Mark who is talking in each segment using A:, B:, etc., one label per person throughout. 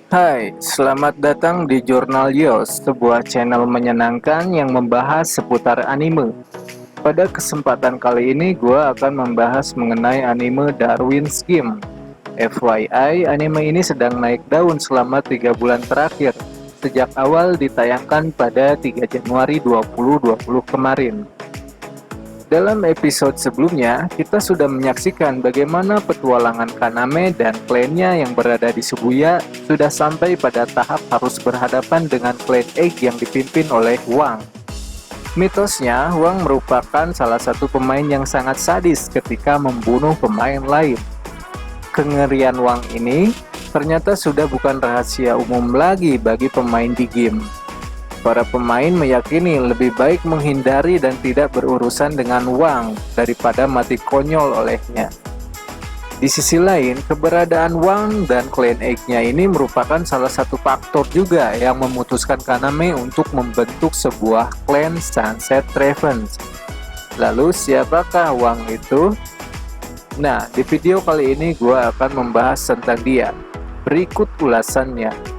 A: Hai, selamat datang di Jurnal Yos, sebuah channel menyenangkan yang membahas seputar anime. Pada kesempatan kali ini, gue akan membahas mengenai anime Darwin's Game. FYI, anime ini sedang naik daun selama 3 bulan terakhir, sejak awal ditayangkan pada 3 Januari 2020 kemarin. Dalam episode sebelumnya, kita sudah menyaksikan bagaimana petualangan Kaname dan klannya yang berada di Shibuya sudah sampai pada tahap harus berhadapan dengan klan Egg yang dipimpin oleh Wang. Mitosnya, Wang merupakan salah satu pemain yang sangat sadis ketika membunuh pemain lain. Kengerian Wang ini ternyata sudah bukan rahasia umum lagi bagi pemain di game. Para pemain meyakini lebih baik menghindari dan tidak berurusan dengan Wang daripada mati konyol olehnya. Di sisi lain, keberadaan Wang dan klan Egg-nya ini merupakan salah satu faktor juga yang memutuskan Kaname untuk membentuk sebuah klan Sunset Ravens. Lalu siapakah Wang itu? Nah, di video kali ini gue akan membahas tentang dia. Berikut ulasannya.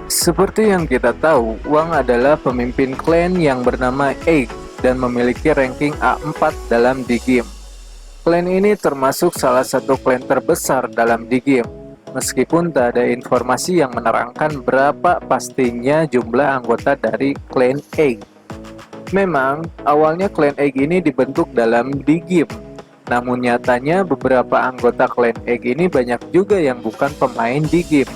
A: Seperti yang kita tahu, Wang adalah pemimpin klan yang bernama Egg dan memiliki ranking A4 dalam The Game. Klan ini termasuk salah satu klan terbesar dalam The Game, meskipun tak ada informasi yang menerangkan berapa pastinya jumlah anggota dari klan Egg. Memang, awalnya klan Egg ini dibentuk dalam The Game, namun nyatanya beberapa anggota klan Egg ini banyak juga yang bukan pemain The Game.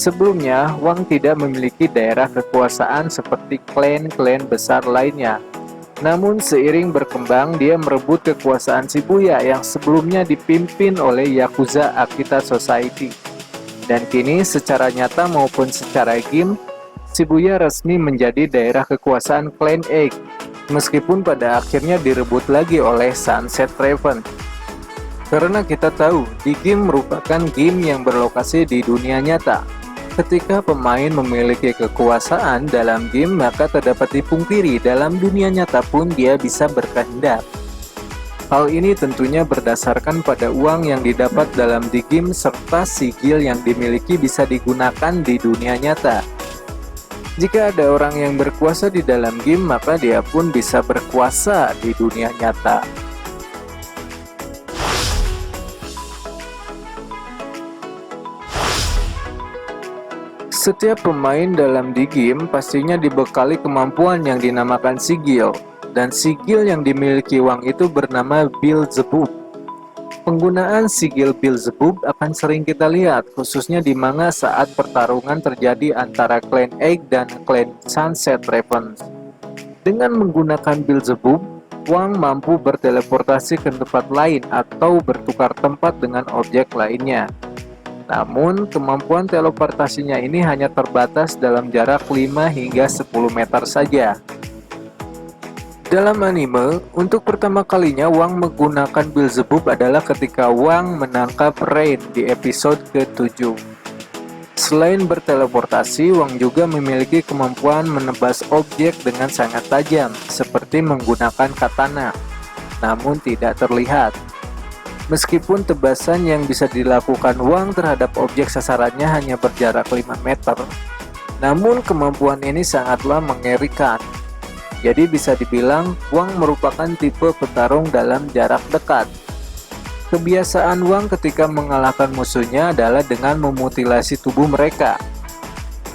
A: Sebelumnya, Wang tidak memiliki daerah kekuasaan seperti klan-klan besar lainnya. Namun seiring berkembang, dia merebut kekuasaan Shibuya yang sebelumnya dipimpin oleh Yakuza Akita Society. Dan kini secara nyata maupun secara game, Shibuya resmi menjadi daerah kekuasaan klan Egg, meskipun pada akhirnya direbut lagi oleh Sunset Raven. Karena kita tahu, The Game merupakan game yang berlokasi di dunia nyata. Ketika pemain memiliki kekuasaan dalam game, maka tak dapat dipungkiri dalam dunia nyata pun dia bisa berkehendak. Hal ini tentunya berdasarkan pada uang yang didapat dalam The Game serta sigil yang dimiliki bisa digunakan di dunia nyata. Jika ada orang yang berkuasa di dalam game, maka dia pun bisa berkuasa di dunia nyata. Setiap pemain dalam The Game pastinya dibekali kemampuan yang dinamakan sigil, dan sigil yang dimiliki Wang itu bernama Beelzebub. Penggunaan sigil Beelzebub akan sering kita lihat, khususnya di manga saat pertarungan terjadi antara klan Egg dan klan Sunset Ravens. Dengan menggunakan Beelzebub, Wang mampu berteleportasi ke tempat lain atau bertukar tempat dengan objek lainnya. Namun, kemampuan teleportasinya ini hanya terbatas dalam jarak 5 hingga 10 meter saja. Dalam anime, untuk pertama kalinya Wang menggunakan Beelzebub adalah ketika Wang menangkap Rain di episode ke-7. Selain berteleportasi, Wang juga memiliki kemampuan menebas objek dengan sangat tajam, seperti menggunakan katana, namun tidak terlihat. Meskipun tebasan yang bisa dilakukan Wang terhadap objek sasarannya hanya berjarak 5 meter, namun kemampuan ini sangatlah mengerikan. Jadi bisa dibilang Wang merupakan tipe petarung dalam jarak dekat. Kebiasaan Wang ketika mengalahkan musuhnya adalah dengan memutilasi tubuh mereka.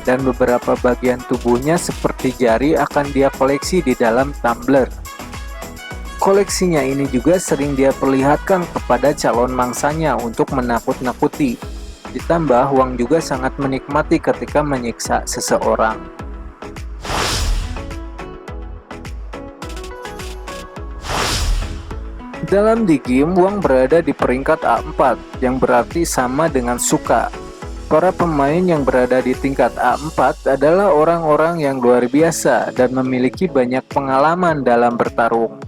A: Dan beberapa bagian tubuhnya seperti jari akan dia koleksi di dalam tumbler. Koleksinya ini juga sering dia perlihatkan kepada calon mangsanya untuk menakut-nakuti. Ditambah, Wang juga sangat menikmati ketika menyiksa seseorang. Dalam The Game, Wang berada di peringkat A4, yang berarti sama dengan Suka. Para pemain yang berada di tingkat A4 adalah orang-orang yang luar biasa dan memiliki banyak pengalaman dalam bertarung.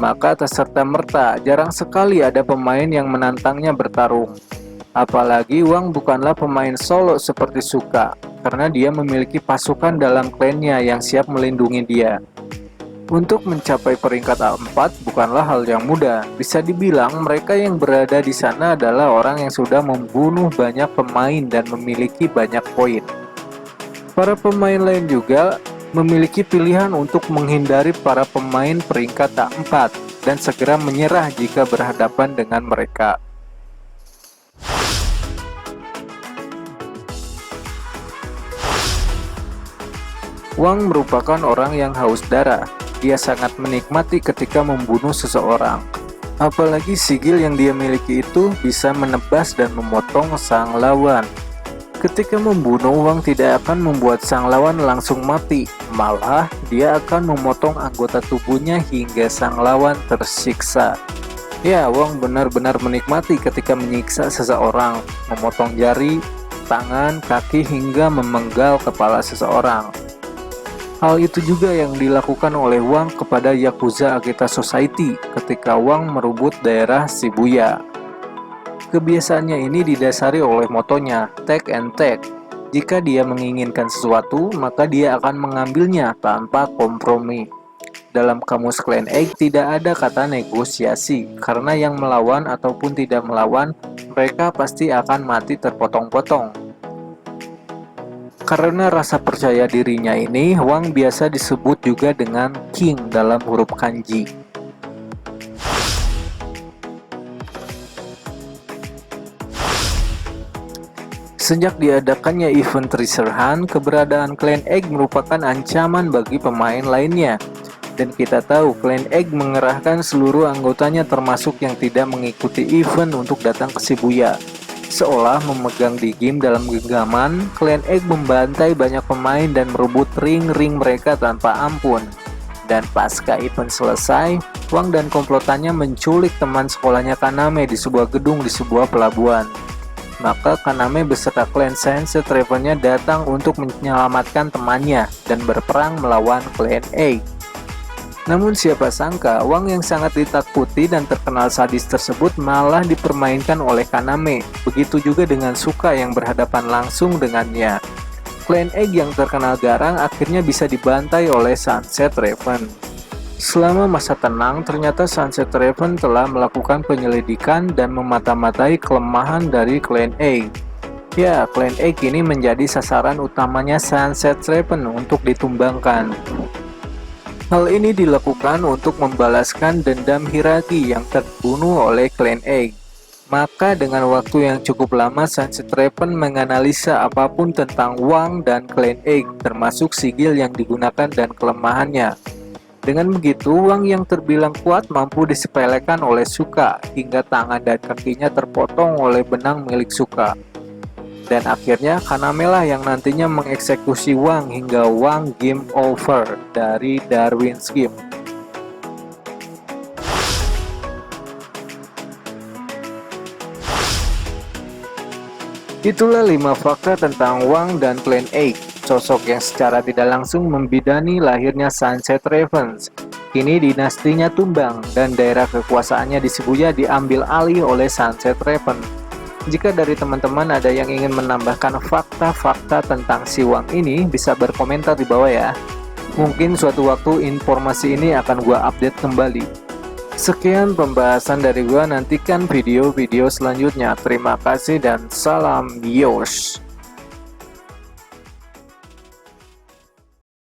A: Maka tak serta-merta jarang sekali ada pemain yang menantangnya bertarung. Apalagi Wang bukanlah pemain solo seperti Suka, karena dia memiliki pasukan dalam klannya yang siap melindungi dia. Untuk mencapai peringkat A4 bukanlah hal yang mudah. Bisa dibilang mereka yang berada di sana adalah orang yang sudah membunuh banyak pemain dan memiliki banyak poin. Para pemain lain juga memiliki pilihan untuk menghindari para pemain peringkat A4 dan segera menyerah jika berhadapan dengan mereka. Wang merupakan orang yang haus darah. Dia sangat menikmati ketika membunuh seseorang. Apalagi sigil yang dia miliki itu bisa menebas dan memotong sang lawan. Ketika membunuh, Wang tidak akan membuat sang lawan langsung mati. Malah, dia akan memotong anggota tubuhnya hingga sang lawan tersiksa. Ya, Wang benar-benar menikmati ketika menyiksa seseorang, memotong jari, tangan, kaki, hingga memenggal kepala seseorang. Hal itu juga yang dilakukan oleh Wang kepada Yakuza Akita Society ketika Wang merebut daerah Shibuya. Kebiasaannya ini didasari oleh motonya, take and take. Jika dia menginginkan sesuatu, maka dia akan mengambilnya tanpa kompromi. Dalam kamus Clan Egg tidak ada kata negosiasi, karena yang melawan ataupun tidak melawan, mereka pasti akan mati terpotong-potong. Karena rasa percaya dirinya ini, Wang biasa disebut juga dengan King dalam huruf kanji. Sejak diadakannya event Treasure Hunt, keberadaan Clan Egg merupakan ancaman bagi pemain lainnya. Dan kita tahu Clan Egg mengerahkan seluruh anggotanya termasuk yang tidak mengikuti event untuk datang ke Shibuya. Seolah memegang di game dalam genggaman, Clan Egg membantai banyak pemain dan merebut ring-ring mereka tanpa ampun. Dan pasca event selesai, Wang dan komplotannya menculik teman sekolahnya Kaname di sebuah gedung di sebuah pelabuhan. Maka Kaname beserta Clan Sunset Raven-nya datang untuk menyelamatkan temannya dan berperang melawan Clan Egg. Namun siapa sangka, Wang yang sangat ditakuti dan terkenal sadis tersebut malah dipermainkan oleh Kaname. Begitu juga dengan Suka yang berhadapan langsung dengannya. Clan Egg yang terkenal garang akhirnya bisa dibantai oleh Sunset Raven. Selama masa tenang, ternyata Sunset Raven telah melakukan penyelidikan dan memata-matai kelemahan dari Clan Egg. Ya, Clan Egg ini menjadi sasaran utamanya Sunset Raven untuk ditumbangkan. Hal ini dilakukan untuk membalaskan dendam Hiragi yang terbunuh oleh Clan Egg. Maka dengan waktu yang cukup lama, Sunset Raven menganalisa apapun tentang Wang dan Clan Egg, termasuk sigil yang digunakan dan kelemahannya. Dengan begitu, Wang yang terbilang kuat mampu disepelekan oleh Suka, hingga tangan dan kakinya terpotong oleh benang milik Suka. Dan akhirnya Kaname lah yang nantinya mengeksekusi Wang hingga Wang game over dari Darwin's Game. Itulah 5 fakta tentang Wang dan Clan Egg, sosok yang secara tidak langsung membidani lahirnya Sunset Ravens. Kini dinastinya tumbang dan daerah kekuasaannya di Shibuya diambil alih oleh Sunset Raven. Jika dari teman-teman ada yang ingin menambahkan fakta-fakta tentang si Wang ini, bisa berkomentar di bawah ya. Mungkin suatu waktu informasi ini akan gua update kembali. Sekian pembahasan dari gua, nantikan video-video selanjutnya. Terima kasih dan salam Yosh.